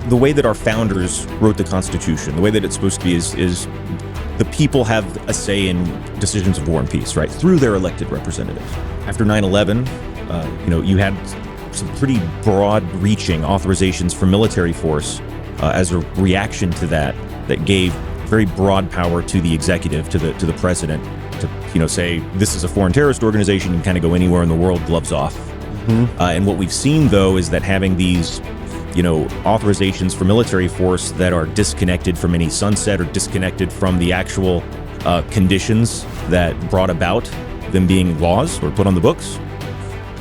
the way that our founders wrote the Constitution, the way that it's supposed to be is the people have a say in decisions of war and peace, right, through their elected representatives. After 9/11, you had some pretty broad-reaching authorizations for military force as a reaction to that gave very broad power to the executive, to the president, to say this is a foreign terrorist organization and kind of go anywhere in the world, gloves off. Mm-hmm. And what we've seen, though, is that having these authorizations for military force that are disconnected from any sunset or disconnected from the actual conditions that brought about them being laws or put on the books.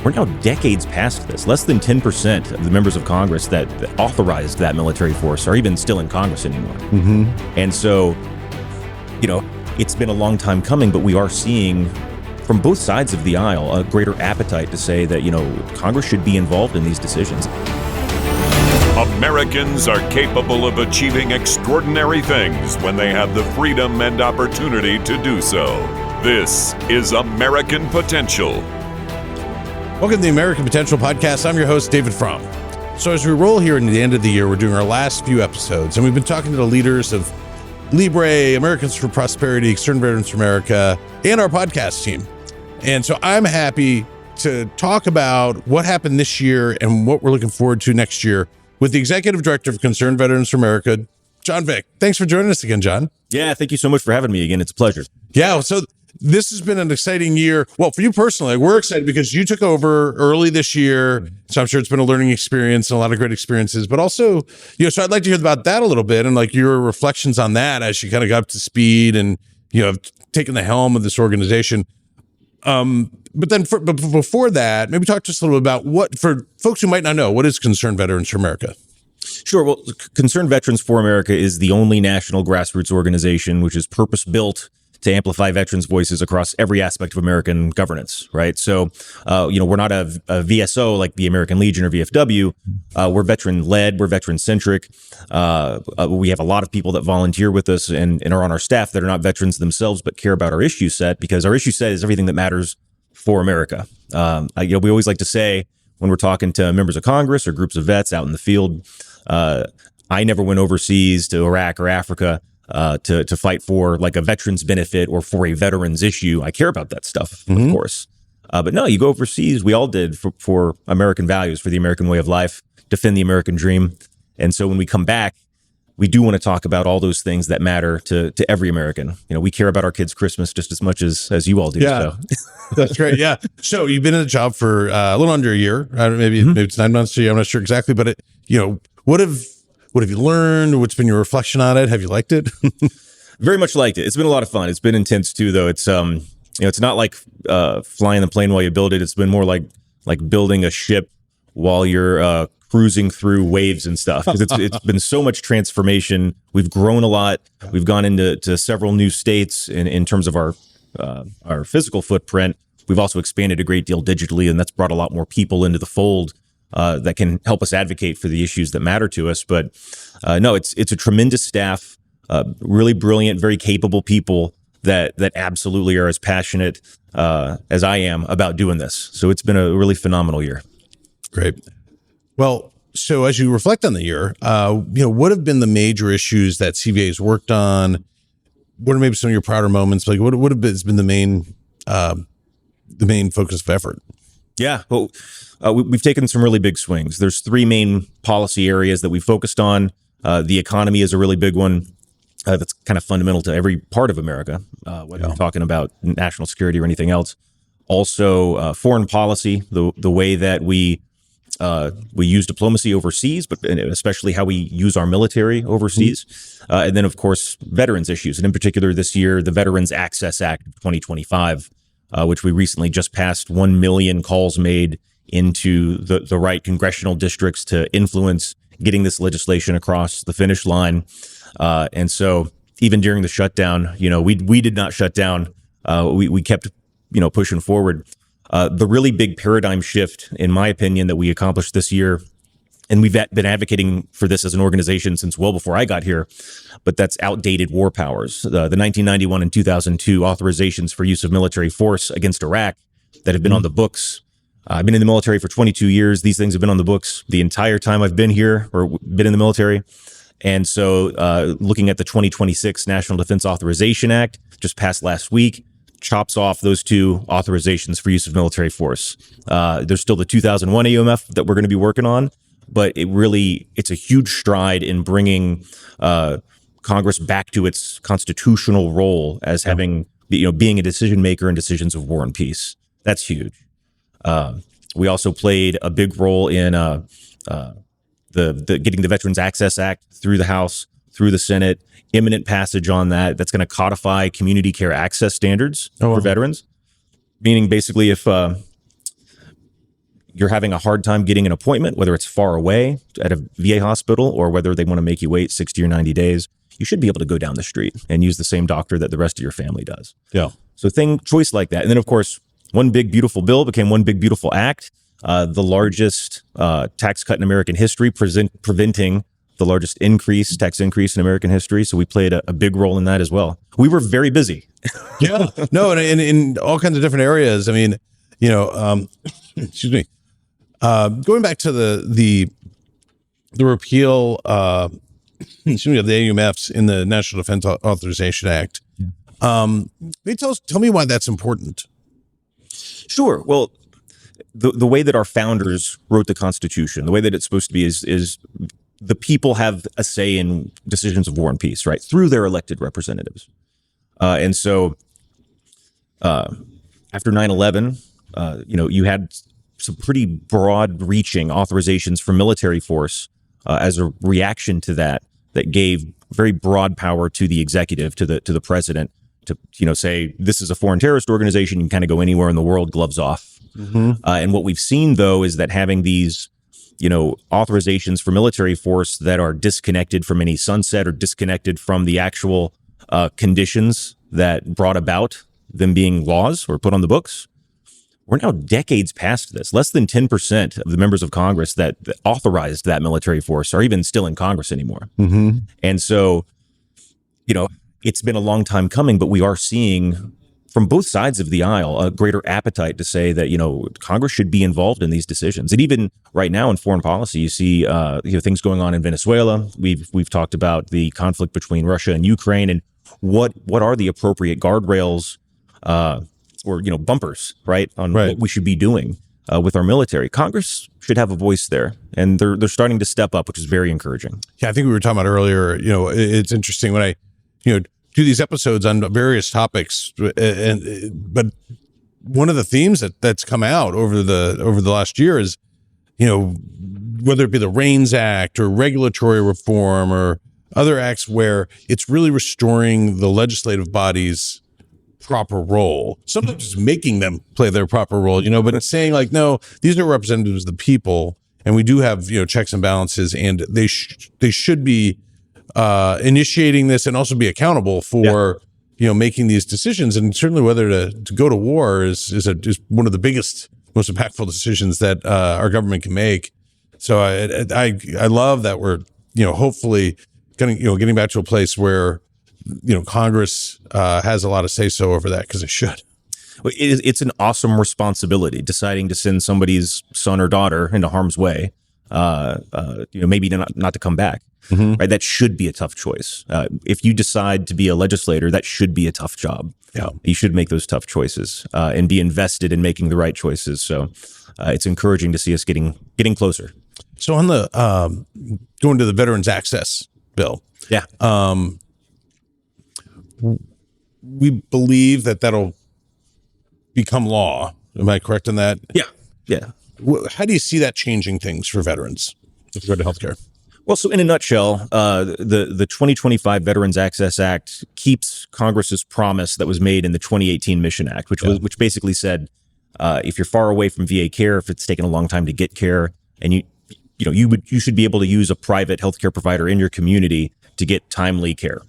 We're now decades past this. Less than 10% of the members of Congress that authorized that military force are even still in Congress anymore. Mm-hmm. And so, it's been a long time coming, but we are seeing from both sides of the aisle a greater appetite to say that, Congress should be involved in these decisions. Americans are capable of achieving extraordinary things when they have the freedom and opportunity to do so. This is American Potential. Welcome to the American Potential Podcast. I'm your host, David Fromm. So as we roll here into the end of the year, we're doing our last few episodes, and we've been talking to the leaders of Libre, Americans for Prosperity, Concerned Veterans for America, and our podcast team. And so I'm happy to talk about what happened this year and what we're looking forward to next year with the Executive Director of Concerned Veterans for America, John Vick. Thanks for joining us again, John. Yeah, thank you so much for having me again. It's a pleasure. Yeah, so this has been an exciting year. Well, for you personally, we're excited because you took over early this year. So I'm sure it's been a learning experience and a lot of great experiences, but also, so I'd like to hear about that a little bit and like your reflections on that as you kind of got up to speed and, have taken the helm of this organization. But then before that, maybe talk to us a little bit about what, for folks who might not know, what is Concerned Veterans for America? Sure. Well, Concerned Veterans for America is the only national grassroots organization which is purpose-built to amplify veterans' voices across every aspect of American governance, right? So, we're not a VSO like the American Legion or VFW. We're veteran-led, we're veteran-centric. We have a lot of people that volunteer with us and are on our staff that are not veterans themselves, but care about our issue set, because our issue set is everything that matters for America. We always like to say when we're talking to members of Congress or groups of vets out in the field, I never went overseas to Iraq or Africa to fight for like a veteran's benefit or for a veteran's issue. I care about that stuff, of course. But no, you go overseas. We all did for American values, for the American way of life, defend the American dream. And so when we come back, we do want to talk about all those things that matter to every American. We care about our kids' Christmas just as much as you all do. Yeah, so. That's great. Yeah. So you've been in the job for a little under a year. Maybe it's 9 months to you. I'm not sure exactly, but what have you learned? What's been your reflection on it? Have you liked it? Very much liked it. It's been a lot of fun. It's been intense too, though. It's it's not like flying the plane while you build it. It's been more like building a ship while you're cruising through waves and stuff. Because it's been so much transformation. We've grown a lot. We've gone into several new states in terms of our physical footprint. We've also expanded a great deal digitally, and that's brought a lot more people into the fold that can help us advocate for the issues that matter to us. But no, it's a tremendous staff, really brilliant, very capable people that absolutely are as passionate as I am about doing this. So it's been a really phenomenal year. Great. Well, so as you reflect on the year, what have been the major issues that CVA has worked on? What are maybe some of your prouder moments? Like what has been the main focus of effort? Yeah, well, we've taken some really big swings. There's three main policy areas that we focused on. The economy is a really big one that's kind of fundamental to every part of America, whether you're talking about national security or anything else. Also, foreign policy, the way that we use diplomacy overseas, but especially how we use our military overseas. And then, of course, veterans issues. And in particular, this year, the Veterans Access Act of 2025, which we recently just passed 1 million calls made into the right congressional districts to influence getting this legislation across the finish line. And so even during the shutdown, we did not shut down. We kept, pushing forward. The really big paradigm shift, in my opinion, that we accomplished this year, and we've been advocating for this as an organization since well before I got here, but that's outdated war powers. The 1991 and 2002 authorizations for use of military force against Iraq that have been on the books I've been in the military for 22 years. These things have been on the books the entire time I've been here or been in the military. And so looking at the 2026 National Defense Authorization Act, just passed last week, chops off those two authorizations for use of military force. There's still the 2001 AUMF that we're going to be working on, but it's a huge stride in bringing Congress back to its constitutional role as having, being a decision maker in decisions of war and peace. That's huge. We also played a big role in the getting the Veterans Access Act through the House, through the Senate, imminent passage on that. That's going to codify community care access standards for veterans, meaning basically if you're having a hard time getting an appointment, whether it's far away at a VA hospital or whether they want to make you wait 60 or 90 days, you should be able to go down the street and use the same doctor that the rest of your family does. Yeah. So choice like that. And then, of course, one big, beautiful bill became one big, beautiful act, the largest tax cut in American history, preventing the largest tax increase in American history. So we played a big role in that as well. We were very busy. Yeah. No, and in all kinds of different areas. I mean, excuse me. Going back to the repeal, excuse me, of the AUMFs in the National Defense Authorization Act. Maybe tell me why that's important. Sure. Well, the way that our founders wrote the Constitution, the way that it's supposed to be is the people have a say in decisions of war and peace, right? Through their elected representatives. And so after 9/11, you had some pretty broad reaching authorizations for military force as a reaction to that gave very broad power to the executive, to the president to, say this is a foreign terrorist organization. You can kind of go anywhere in the world, gloves off. Mm-hmm. And what we've seen, though, is that having these, authorizations for military force that are disconnected from any sunset or disconnected from the actual conditions that brought about them being laws or put on the books. We're now decades past this. Less than 10% of the members of Congress that authorized that military force are even still in Congress anymore. Mm-hmm. And so, it's been a long time coming, but we are seeing from both sides of the aisle a greater appetite to say that, Congress should be involved in these decisions. And even right now in foreign policy, you see, things going on in Venezuela. We've talked about the conflict between Russia and Ukraine and what are the appropriate guardrails or bumpers, right, on what we should be doing with our military. Congress should have a voice there, and they're starting to step up, which is very encouraging. Yeah, I think we were talking about earlier. It's interesting when I do these episodes on various topics, but one of the themes that's come out over the last year is whether it be the REINS Act or regulatory reform or other acts where it's really restoring the legislative body's proper role, sometimes just making them play their proper role, but it's saying like, no, these are representatives of the people, and we do have, checks and balances, and they should be initiating this and also be accountable for, making these decisions. And certainly whether to go to war is one of the biggest, most impactful decisions that our government can make. So I love that we're, hopefully getting back to a place where, Congress has a lot of say-so over that, because it should. It's an awesome responsibility, deciding to send somebody's son or daughter into harm's way, maybe not to come back. Mm-hmm. Right? That should be a tough choice. If you decide to be a legislator, that should be a tough job. Yeah. You should make those tough choices and be invested in making the right choices. So it's encouraging to see us getting closer. So on the going to the Veterans Access Bill. Yeah. We believe that'll become law. Am I correct in that? Yeah. Yeah. How do you see that changing things for veterans with regard to healthcare? Well, so in a nutshell, the 2025 Veterans Access Act keeps Congress's promise that was made in the 2018 Mission Act, which basically said if you're far away from VA care, if it's taken a long time to get care, and you should be able to use a private healthcare provider in your community to get timely care.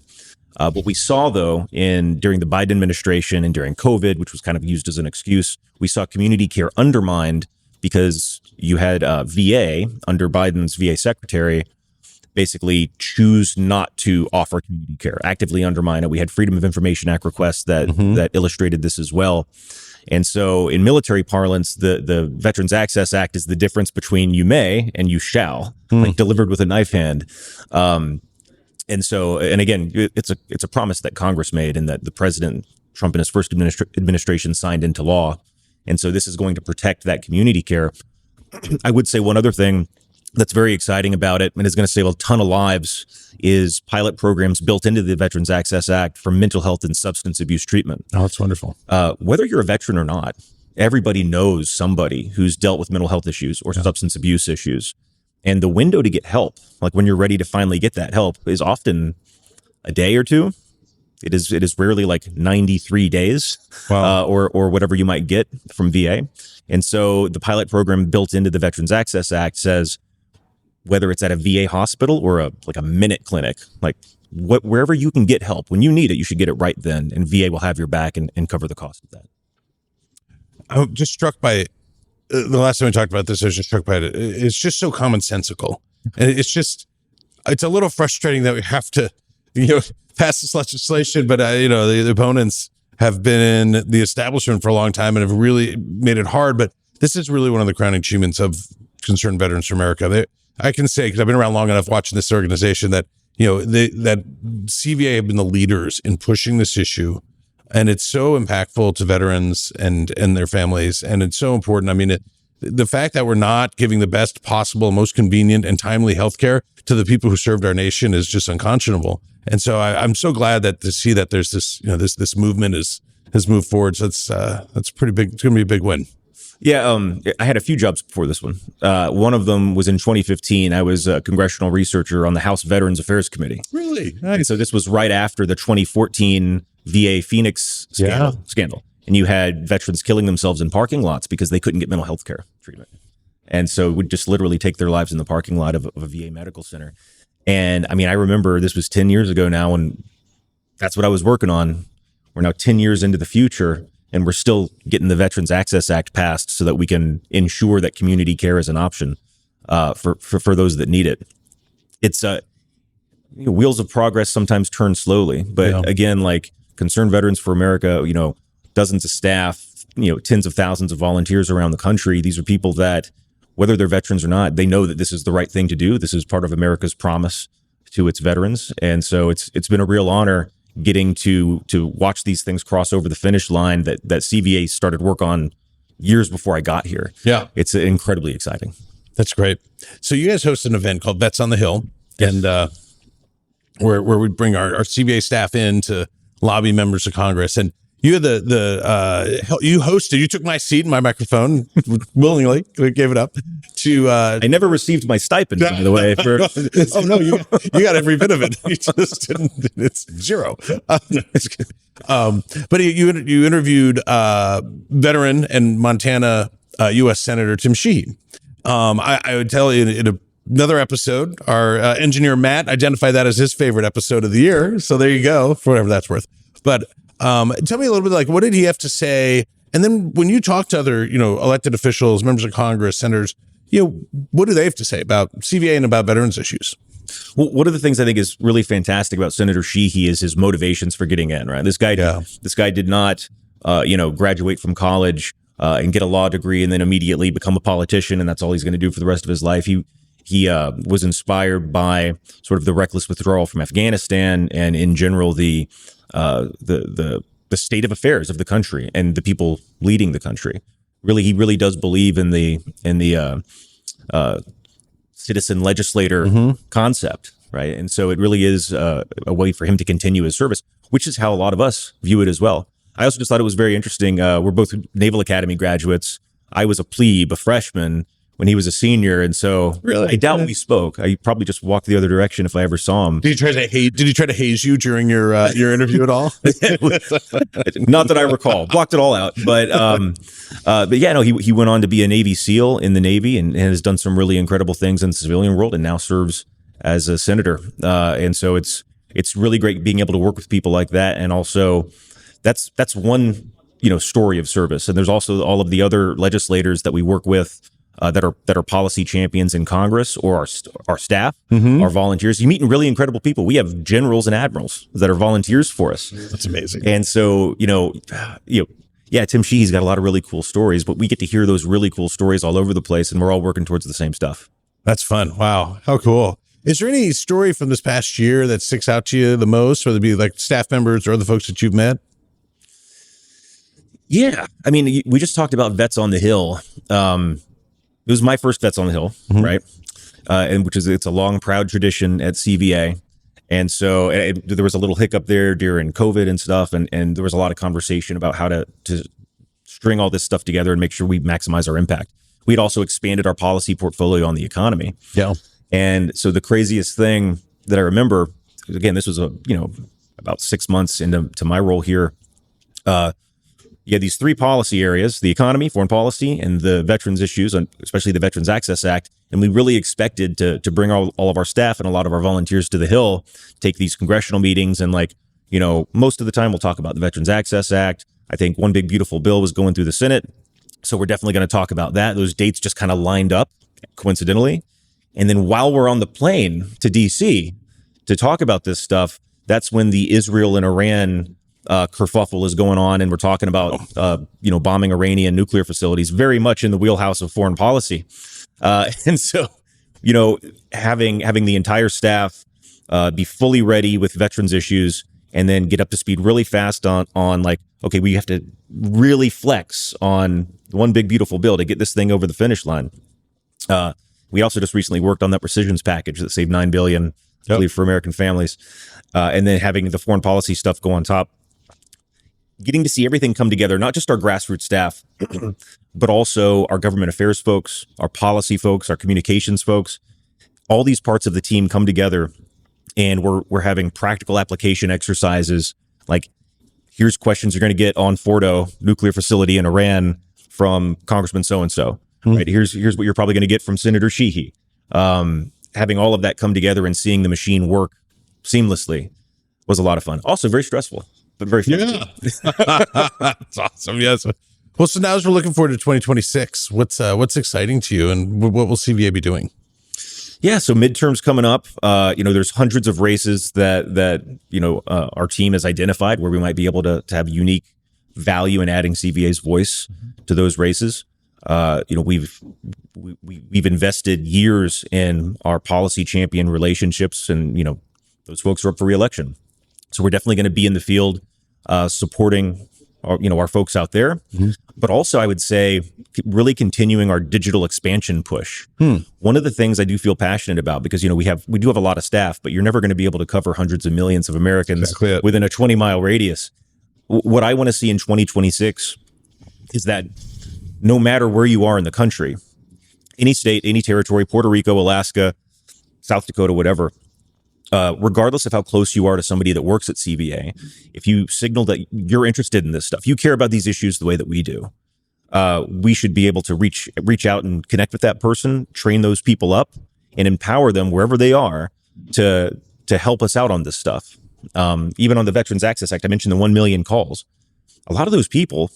What we saw, though, during the Biden administration and during COVID, which was kind of used as an excuse, we saw community care undermined because you had VA under Biden's VA secretary basically choose not to offer community care, actively undermine it. We had Freedom of Information Act requests that illustrated this as well. And so in military parlance, the Veterans Access Act is the difference between you may and you shall, like delivered with a knife hand. And so, and again, it's a promise that Congress made and that the President Trump in his first administration signed into law. And so this is going to protect that community care. I would say one other thing that's very exciting about it and is going to save a ton of lives is pilot programs built into the Veterans Access Act for mental health and substance abuse treatment. Oh, that's wonderful. Whether you're a veteran or not, everybody knows somebody who's dealt with mental health issues or substance abuse issues. And the window to get help, like when you're ready to finally get that help, is often a day or two. It is rarely like 93 days. Wow. Or whatever you might get from VA. And so the pilot program built into the Veterans Access Act says, whether it's at a VA hospital or a minute clinic, like wherever you can get help, when you need it, you should get it right then. And VA will have your back and cover the cost of that. I'm just struck by the last time we talked about this. I was just struck by it. It's just so commonsensical, and it's a little frustrating that we have to, pass this legislation. But the opponents have been in the establishment for a long time and have really made it hard. But this is really one of the crowning achievements of Concerned Veterans for America. I can say, because I've been around long enough watching this organization, that that CVA have been the leaders in pushing this issue. And it's so impactful to veterans and their families. And it's so important. I mean, the fact that we're not giving the best possible, most convenient and timely healthcare to the people who served our nation is just unconscionable. And so I'm so glad to see that there's this, this movement has moved forward. So that's pretty big. It's going to be a big win. Yeah, I had a few jobs before this one. One of them was in 2015. I was a congressional researcher on the House Veterans Affairs Committee. Really? Nice. So this was right after the 2014 VA Phoenix scandal. And you had veterans killing themselves in parking lots because they couldn't get mental health care treatment. And so would just literally take their lives in the parking lot of a VA medical center. And I mean, I remember this was 10 years ago now, and that's what I was working on. We're now 10 years into the future, and we're still getting the Veterans Access Act passed so that we can ensure that community care is an option for those that need it. It's wheels of progress sometimes turn slowly, but again, like Concerned Veterans for America, dozens of staff, tens of thousands of volunteers around the country. These are people that, whether they're veterans or not, they know that this is the right thing to do. This is part of America's promise to its veterans. And so it's been a real honor getting to watch these things cross over the finish line that CVA started work on years before I got here. Yeah. It's incredibly exciting. That's great. So you guys host an event called Vets on the Hill, and where we bring our CVA staff in to lobby members of Congress. And you had you hosted, you took my seat and my microphone willingly, gave it up to, I never received my stipend, by the way. Oh no, you got every bit of it. You just didn't, it's zero. But you interviewed, veteran and Montana, U.S. Senator Tim Sheehy. I would tell you in another episode, our engineer Matt identified that as his favorite episode of the year. So there you go, for whatever that's worth. But tell me a little bit, like, what did he have to say? And then when you talk to other, elected officials, members of Congress, senators, what do they have to say about CVA and about veterans issues? Well, one of the things I think is really fantastic about Senator Sheehy is his motivations for getting in, right? This guy did not, graduate from college and get a law degree and then immediately become a politician, and that's all he's going to do for the rest of his life. He was inspired by sort of the reckless withdrawal from Afghanistan and in general the state of affairs of the country and the people leading the country. Really, he really does believe in the citizen legislator concept, right? And so it really is a way for him to continue his service, which is how a lot of us view it as well. I also just thought it was very interesting. We're both Naval Academy graduates. I was a plebe, a freshman, when he was a senior, and so I doubt we spoke. I probably just walked the other direction if I ever saw him. Did he try to haze you during your interview at all? Not that I recall. Blocked it all out. But yeah, no, he went on to be a Navy SEAL in the Navy and has done some really incredible things in the civilian world, and now serves as a senator. And so it's really great being able to work with people like that, and also that's one story of service. And there's also all of the other legislators that we work with. That are policy champions in Congress, or our staff, our volunteers. You meet really incredible people. We have generals and admirals that are volunteers for us. That's amazing. And so, yeah, Tim Sheehy's got a lot of really cool stories, but we get to hear those really cool stories all over the place, and we're all working towards the same stuff. That's fun. Wow. How cool. Is there any story from this past year that sticks out to you the most, whether it be like staff members or other folks that you've met? Yeah. I mean, we just talked about Vets on the Hill. It was my first Vets on the Hill, right? And it's a long, proud tradition at CVA. And so there was a little hiccup there during COVID and stuff. And there was a lot of conversation about how to string all this stuff together and make sure we maximize our impact. We'd also expanded our policy portfolio on the economy. Yeah. And so the craziest thing that I remember, again, this was about 6 months into my role here. You had these three policy areas: the economy, foreign policy, and the veterans issues, and especially the Veterans Access Act. And we really expected to bring all of our staff and a lot of our volunteers to the Hill, take these congressional meetings. And most of the time we'll talk about the Veterans Access Act. I think one big beautiful bill was going through the Senate. So we're definitely going to talk about that. Those dates just kind of lined up coincidentally. And then while we're on the plane to DC to talk about this stuff, that's when the Israel and Iran kerfuffle is going on, and we're talking about bombing Iranian nuclear facilities, very much in the wheelhouse of foreign policy. And so, having the entire staff be fully ready with veterans issues, and then get up to speed really fast on like, okay, we have to really flex on one big beautiful bill to get this thing over the finish line. We also just recently worked on that rescissions package that saved $9 billion, I believe, for American families, and then having the foreign policy stuff go on top. Getting to see everything come together, not just our grassroots staff, but also our government affairs folks, our policy folks, our communications folks. All these parts of the team come together, and we're having practical application exercises. Like, here's questions you're going to get on Fordo nuclear facility in Iran from Congressman so-and-so. Right? Here's what you're probably going to get from Senator Sheehy. Having all of that come together and seeing the machine work seamlessly was a lot of fun. Also very stressful, but very fun. Yeah. That's awesome. Yes. Well, so now as we're looking forward to 2026, what's exciting to you, and what will CVA be doing? Yeah, so midterms coming up. There's hundreds of races that our team has identified where we might be able to have unique value in adding CVA's voice to those races. We've invested years in our policy champion relationships, and those folks are up for re-election. So we're definitely going to be in the field supporting our folks out there, but also I would say really continuing our digital expansion push. One of the things I do feel passionate about, because we do have a lot of staff, but you're never going to be able to cover hundreds of millions of Americans within a 20-mile radius. What I want to see in 2026 is that no matter where you are in the country, any state, any territory, Puerto Rico, Alaska, South Dakota, whatever, regardless of how close you are to somebody that works at CVA, if you signal that you're interested in this stuff, you care about these issues the way that we do, we should be able to reach out and connect with that person, train those people up, and empower them wherever they are to help us out on this stuff. Even on the Veterans Access Act, I mentioned the 1 million calls. A lot of those people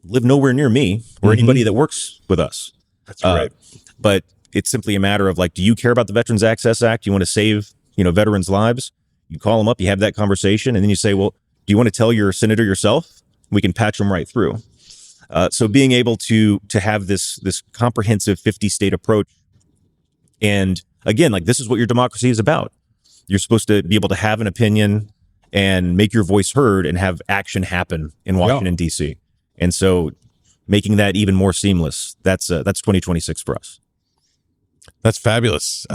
live nowhere near me or anybody that works with us. That's right. But it's simply a matter of like, do you care about the Veterans Access Act? You want to save, veterans' lives? You call them up, you have that conversation, and then you say, well, do you want to tell your senator yourself? We can patch them right through. So being able to have this comprehensive 50-state approach, and again, like, this is what your democracy is about. You're supposed to be able to have an opinion and make your voice heard and have action happen in Washington, D.C. And so making that even more seamless, that's 2026 for us. That's fabulous.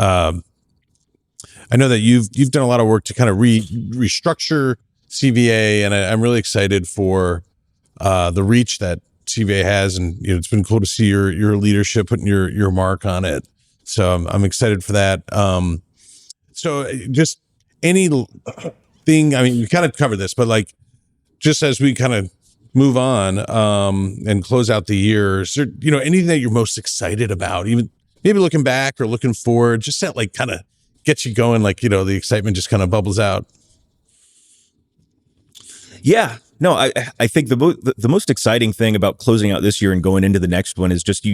I know that you've done a lot of work to kind of restructure CVA, and I'm really excited for the reach that CVA has, and it's been cool to see your leadership putting your mark on it. So I'm excited for that. So just anything, I mean, we kind of covered this, but like, just as we kind of move on and close out the year, is there, anything that you're most excited about, even maybe looking back or looking forward, just that like kind of gets you going, like, the excitement just kind of bubbles out? Yeah, no, I think the most exciting thing about closing out this year and going into the next one is just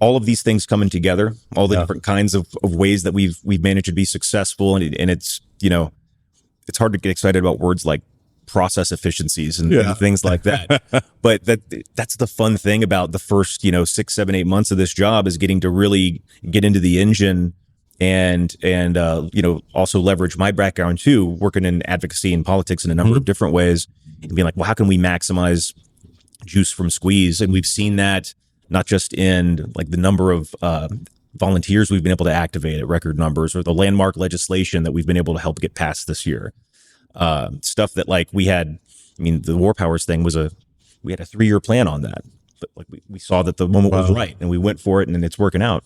all of these things coming together, all the different kinds of ways that we've managed to be successful. And it's, it's hard to get excited about words like process efficiencies and things like that. But that's the fun thing about the first, 6, 7, 8 months of this job, is getting to really get into the engine and also leverage my background too, working in advocacy and politics in a number of different ways, and being like, well, how can we maximize juice from squeeze? And we've seen that not just in like the number of volunteers we've been able to activate at record numbers, or the landmark legislation that we've been able to help get passed this year. Stuff that like the War Powers thing we had a 3-year plan on that, but like we saw that the moment was right and we went for it, and it's working out.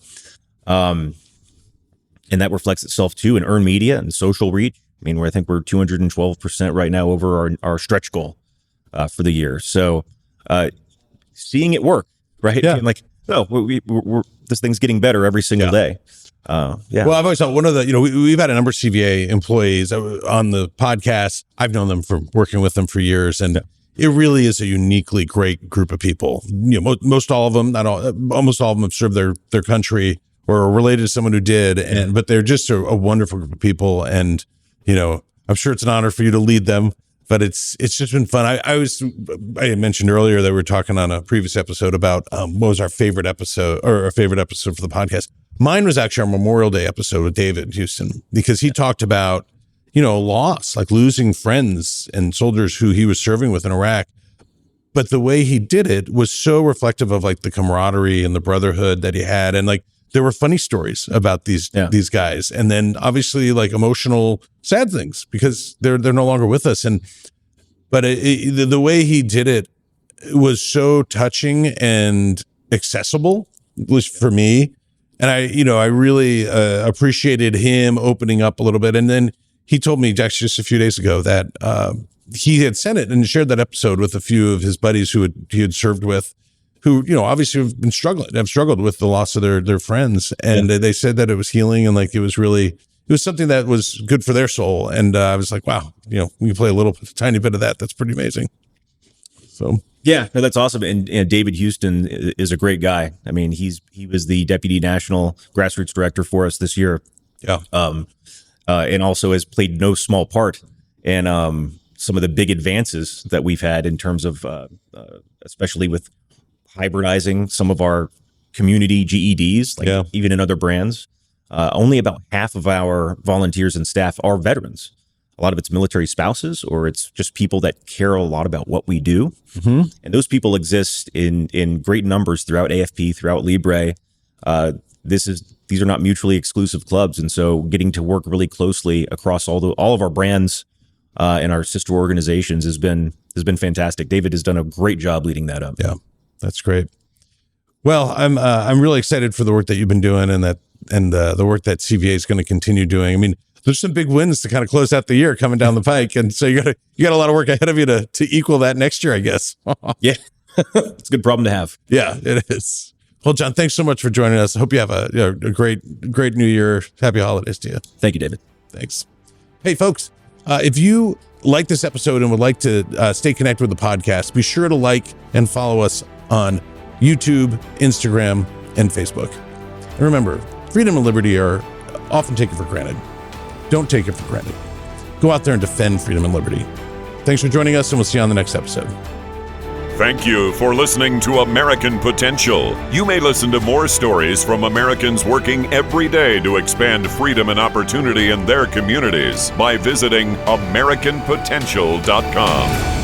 And that reflects itself too in earned media and social reach. Where I think we're 212% right now over our stretch goal for the year. So seeing it work, right? Yeah. And like, we're this thing's getting better every single day. Well, I've always thought one of the, we've had a number of CVA employees on the podcast. I've known them from working with them for years, and it really is a uniquely great group of people. Most all of them, not all, almost all of them have served their country or are related to someone who did, but they're just a wonderful group of people. And I'm sure it's an honor for you to lead them, but it's just been fun. I had mentioned earlier that we were talking on a previous episode about what was our favorite episode for the podcast. Mine was actually our Memorial Day episode with David Houston, because he talked about, loss, like losing friends and soldiers who he was serving with in Iraq. But the way he did it was so reflective of like the camaraderie and the brotherhood that he had. And like, there were funny stories about these guys, and then obviously like emotional, sad things because they're no longer with us. But the way he did it was so touching and accessible, at least for me. And I really appreciated him opening up a little bit. And then he told me actually just a few days ago that he had sent it and shared that episode with a few of his buddies he had served with, who, obviously have struggled with the loss of their friends. And they said that it was healing, and like it was something that was good for their soul. And I was like, wow, we play a tiny bit of that. That's pretty amazing. So. Yeah, no, that's awesome. And David Houston is a great guy. He was the deputy national grassroots director for us this year. Yeah. And also has played no small part in some of the big advances that we've had in terms of, especially with hybridizing some of our community GEDs, even in other brands. Only about half of our volunteers and staff are veterans. A lot of it's military spouses, or it's just people that care a lot about what we do. Mm-hmm. And those people exist in great numbers throughout AFP, throughout Libre. These are not mutually exclusive clubs. And so getting to work really closely across all of our brands and our sister organizations has been fantastic. David has done a great job leading that up. Yeah, that's great. Well, I'm really excited for the work that you've been doing, and the work that CVA is going to continue doing. There's some big wins to kind of close out the year coming down the pike. And so you got a lot of work ahead of you to equal that next year, I guess. Yeah. It's a good problem to have. Yeah, it is. Well, John, thanks so much for joining us. I hope you have a great new year. Happy holidays to you. Thank you, David. Thanks. Hey, folks, if you like this episode and would like to stay connected with the podcast, be sure to like and follow us on YouTube, Instagram, and Facebook. And remember, freedom and liberty are often taken for granted. Don't take it for granted. Go out there and defend freedom and liberty. Thanks for joining us, and we'll see you on the next episode. Thank you for listening to American Potential. You may listen to more stories from Americans working every day to expand freedom and opportunity in their communities by visiting AmericanPotential.com.